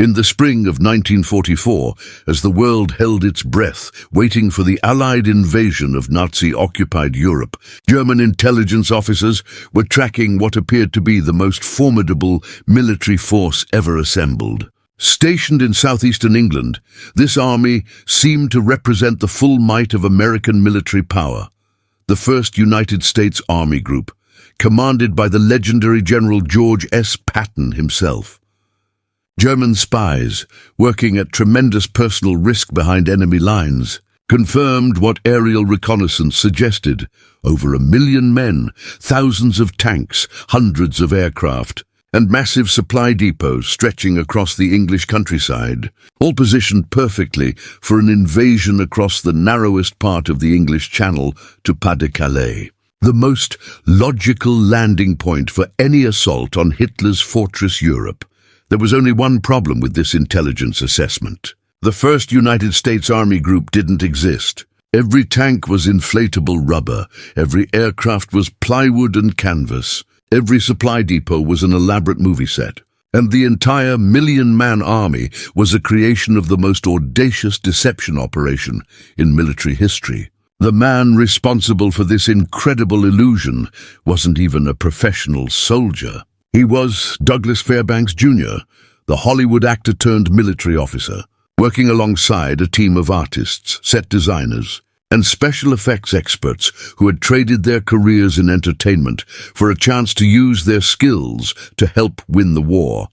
In the spring of 1944, as the world held its breath, waiting for the Allied invasion of Nazi-occupied Europe, German intelligence officers were tracking what appeared to be the most formidable military force ever assembled. Stationed in southeastern England, this army seemed to represent the full might of American military power. The 1st United States Army Group, commanded by the legendary General George S. Patton himself. German spies, working at tremendous personal risk behind enemy lines, confirmed what aerial reconnaissance suggested: over 1 million men, thousands of tanks, hundreds of aircraft, and massive supply depots stretching across the English countryside, all positioned perfectly for an invasion across the narrowest part of the English Channel to Pas-de-Calais, the most logical landing point for any assault on Hitler's fortress Europe. There was only one problem with this intelligence assessment. The 1st United States Army Group didn't exist. Every tank was inflatable rubber, every aircraft was plywood and canvas, every supply depot was an elaborate movie set, and the entire million-man army was a creation of the most audacious deception operation in military history. The man responsible for this incredible illusion wasn't even a professional soldier. He was Douglas Fairbanks Jr, the Hollywood actor turned military officer, working alongside a team of artists, set designers, and special effects experts who had traded their careers in entertainment for a chance to use their skills to help win the war.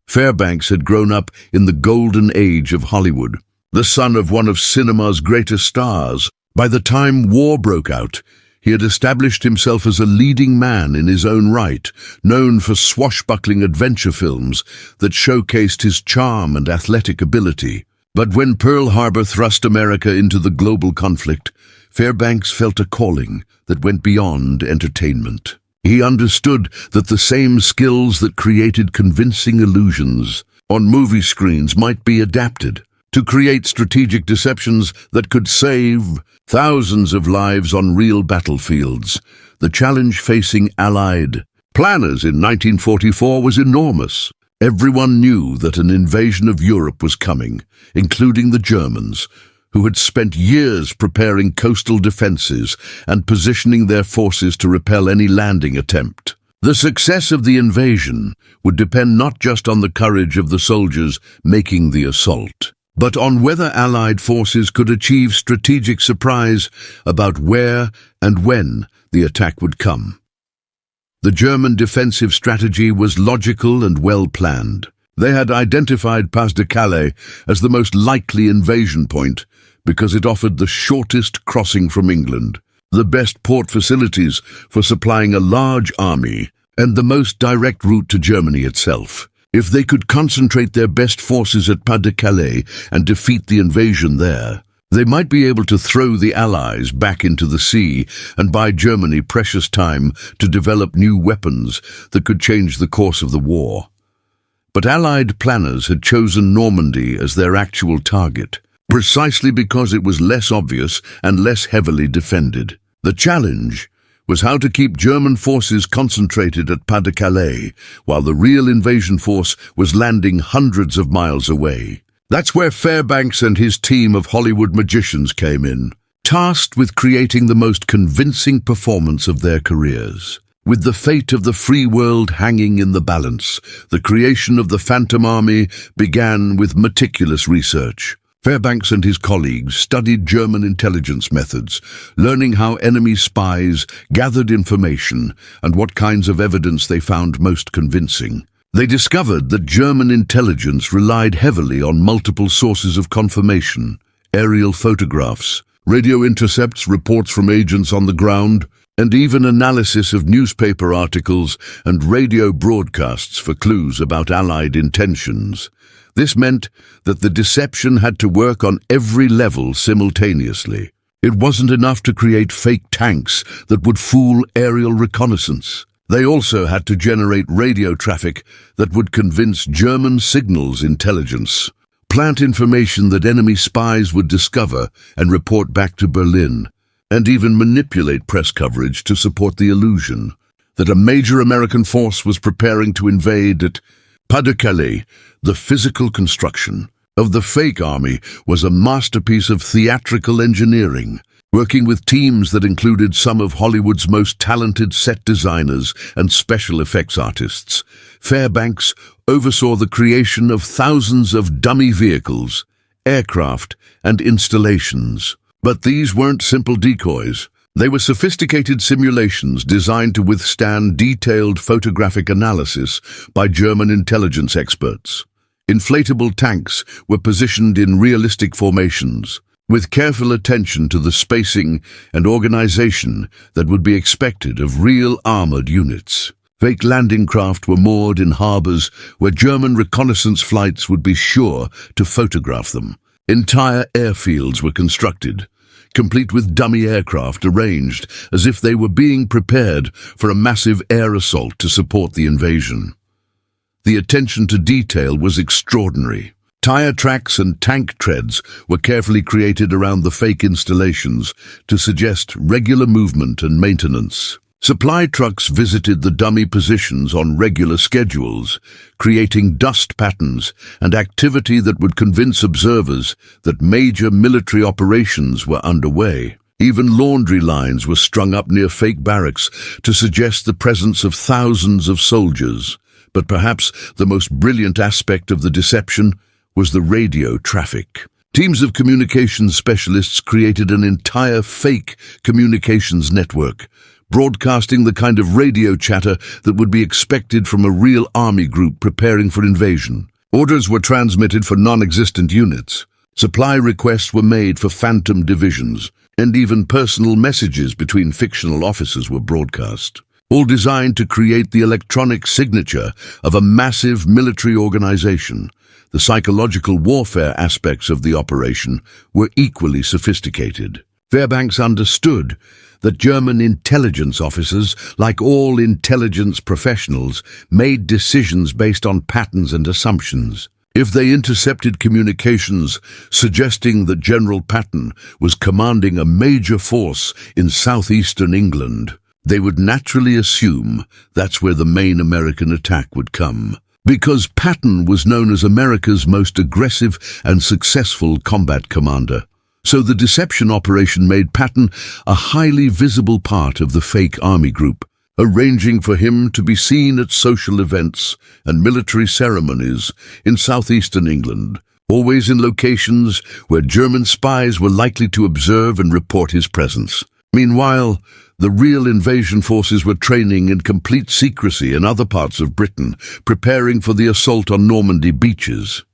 Fairbanks had grown up in the golden age of Hollywood, the son of one of cinema's greatest stars. By the time war broke out, he had established himself as a leading man in his own right, known for swashbuckling adventure films that showcased his charm and athletic ability. But when Pearl Harbor thrust America into the global conflict, Fairbanks felt a calling that went beyond entertainment. He understood that the same skills that created convincing illusions on movie screens might be adapted to create strategic deceptions that could save thousands of lives on real battlefields. The challenge facing Allied planners in 1944 was enormous. Everyone knew that an invasion of Europe was coming, including the Germans, who had spent years preparing coastal defenses and positioning their forces to repel any landing attempt. The success of the invasion would depend not just on the courage of the soldiers making the assault, but on whether Allied forces could achieve strategic surprise about where and when the attack would come. The German defensive strategy was logical and well-planned. They had identified Pas-de-Calais as the most likely invasion point because it offered the shortest crossing from England, the best port facilities for supplying a large army, and the most direct route to Germany itself. If they could concentrate their best forces at Pas-de-Calais and defeat the invasion there, they might be able to throw the Allies back into the sea and buy Germany precious time to develop new weapons that could change the course of the war. But Allied planners had chosen Normandy as their actual target, precisely because it was less obvious and less heavily defended. The challenge was how to keep German forces concentrated at Pas-de-Calais while the real invasion force was landing hundreds of miles away. That's where Fairbanks and his team of Hollywood magicians came in, tasked with creating the most convincing performance of their careers. With the fate of the free world hanging in the balance, the creation of the Phantom Army began with meticulous research. Fairbanks and his colleagues studied German intelligence methods, learning how enemy spies gathered information and what kinds of evidence they found most convincing. They discovered that German intelligence relied heavily on multiple sources of confirmation: aerial photographs, radio intercepts, reports from agents on the ground, and even analysis of newspaper articles and radio broadcasts for clues about Allied intentions. This meant that the deception had to work on every level simultaneously. It wasn't enough to create fake tanks that would fool aerial reconnaissance. They also had to generate radio traffic that would convince German signals intelligence, plant information that enemy spies would discover and report back to Berlin, and even manipulate press coverage to support the illusion that a major American force was preparing to invade at Pas-de-Calais, the physical construction of the fake army, was a masterpiece of theatrical engineering. Working with teams that included some of Hollywood's most talented set designers and special effects artists, Fairbanks oversaw the creation of thousands of dummy vehicles, aircraft, and installations. But these weren't simple decoys. They were sophisticated simulations designed to withstand detailed photographic analysis by German intelligence experts. Inflatable tanks were positioned in realistic formations, with careful attention to the spacing and organization that would be expected of real armored units. Fake landing craft were moored in harbors where German reconnaissance flights would be sure to photograph them. Entire airfields were constructed, complete with dummy aircraft arranged as if they were being prepared for a massive air assault to support the invasion. The attention to detail was extraordinary. Tire tracks and tank treads were carefully created around the fake installations to suggest regular movement and maintenance. Supply trucks visited the dummy positions on regular schedules, creating dust patterns and activity that would convince observers that major military operations were underway. Even laundry lines were strung up near fake barracks to suggest the presence of thousands of soldiers. But perhaps the most brilliant aspect of the deception was the radio traffic. Teams of communications specialists created an entire fake communications network, broadcasting the kind of radio chatter that would be expected from a real army group preparing for invasion. Orders were transmitted for non-existent units. Supply requests were made for phantom divisions, and even personal messages between fictional officers were broadcast, all designed to create the electronic signature of a massive military organization. The psychological warfare aspects of the operation were equally sophisticated. Fairbanks understood that German intelligence officers, like all intelligence professionals, made decisions based on patterns and assumptions. If they intercepted communications suggesting that General Patton was commanding a major force in southeastern England, they would naturally assume that's where the main American attack would come. Because Patton was known as America's most aggressive and successful combat commander. So the deception operation made Patton a highly visible part of the fake army group, arranging for him to be seen at social events and military ceremonies in southeastern England, always in locations where German spies were likely to observe and report his presence. Meanwhile, the real invasion forces were training in complete secrecy in other parts of Britain, preparing for the assault on Normandy beaches.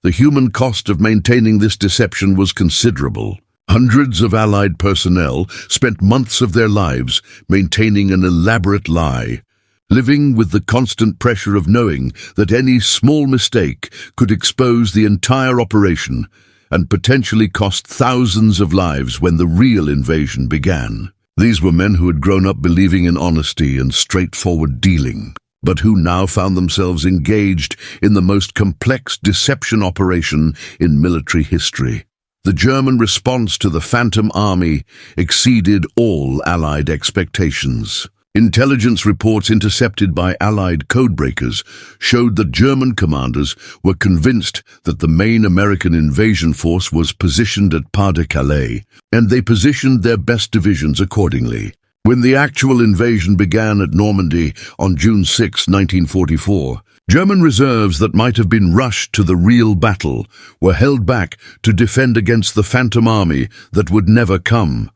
The human cost of maintaining this deception was considerable. Hundreds of Allied personnel spent months of their lives maintaining an elaborate lie, living with the constant pressure of knowing that any small mistake could expose the entire operation and potentially cost thousands of lives when the real invasion began. These were men who had grown up believing in honesty and straightforward dealing, but who now found themselves engaged in the most complex deception operation in military history. The German response to the Phantom Army exceeded all Allied expectations. Intelligence reports intercepted by Allied codebreakers showed that German commanders were convinced that the main American invasion force was positioned at Pas-de-Calais, and they positioned their best divisions accordingly. When the actual invasion began at Normandy on June 6, 1944, German reserves that might have been rushed to the real battle were held back to defend against the Phantom Army that would never come.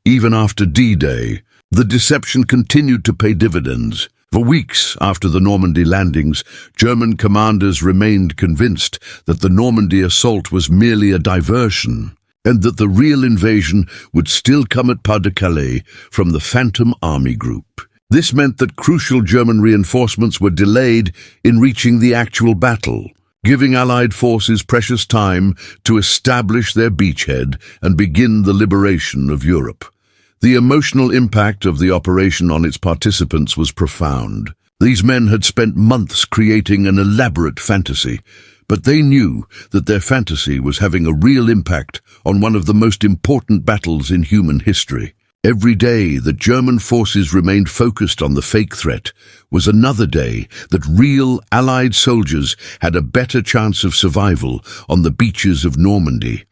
Even after D-Day, the deception continued to pay dividends. For weeks after the Normandy landings, German commanders remained convinced that the Normandy assault was merely a diversion, and that the real invasion would still come at Pas-de-Calais from the Phantom Army Group. This meant that crucial German reinforcements were delayed in reaching the actual battle, giving Allied forces precious time to establish their beachhead and begin the liberation of Europe. The emotional impact of the operation on its participants was profound. These men had spent months creating an elaborate fantasy, but they knew that their fantasy was having a real impact on one of the most important battles in human history. Every day that German forces remained focused on the fake threat was another day that real Allied soldiers had a better chance of survival on the beaches of Normandy.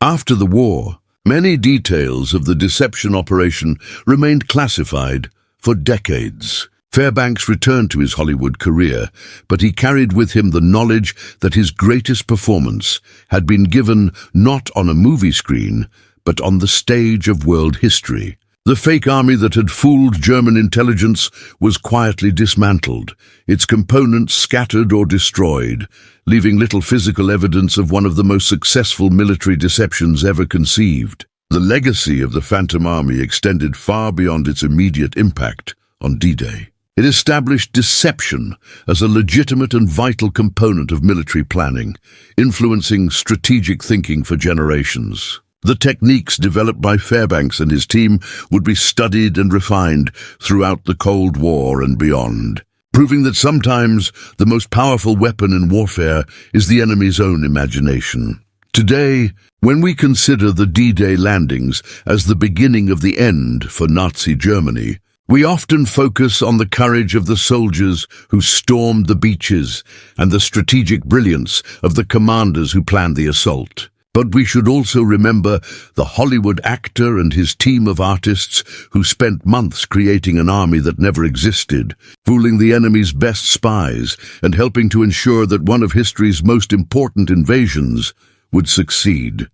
After the war, many details of the deception operation remained classified for decades. Fairbanks returned to his Hollywood career, but he carried with him the knowledge that his greatest performance had been given not on a movie screen, but on the stage of world history. The fake army that had fooled German intelligence was quietly dismantled, its components scattered or destroyed, leaving little physical evidence of one of the most successful military deceptions ever conceived. The legacy of the Phantom Army extended far beyond its immediate impact on D-Day. It established deception as a legitimate and vital component of military planning, influencing strategic thinking for generations. The techniques developed by Fairbanks and his team would be studied and refined throughout the Cold War and beyond, proving that sometimes the most powerful weapon in warfare is the enemy's own imagination. Today, when we consider the D-Day landings as the beginning of the end for Nazi Germany, we often focus on the courage of the soldiers who stormed the beaches and the strategic brilliance of the commanders who planned the assault. But we should also remember the Hollywood actor and his team of artists who spent months creating an army that never existed, fooling the enemy's best spies and helping to ensure that one of history's most important invasions would succeed.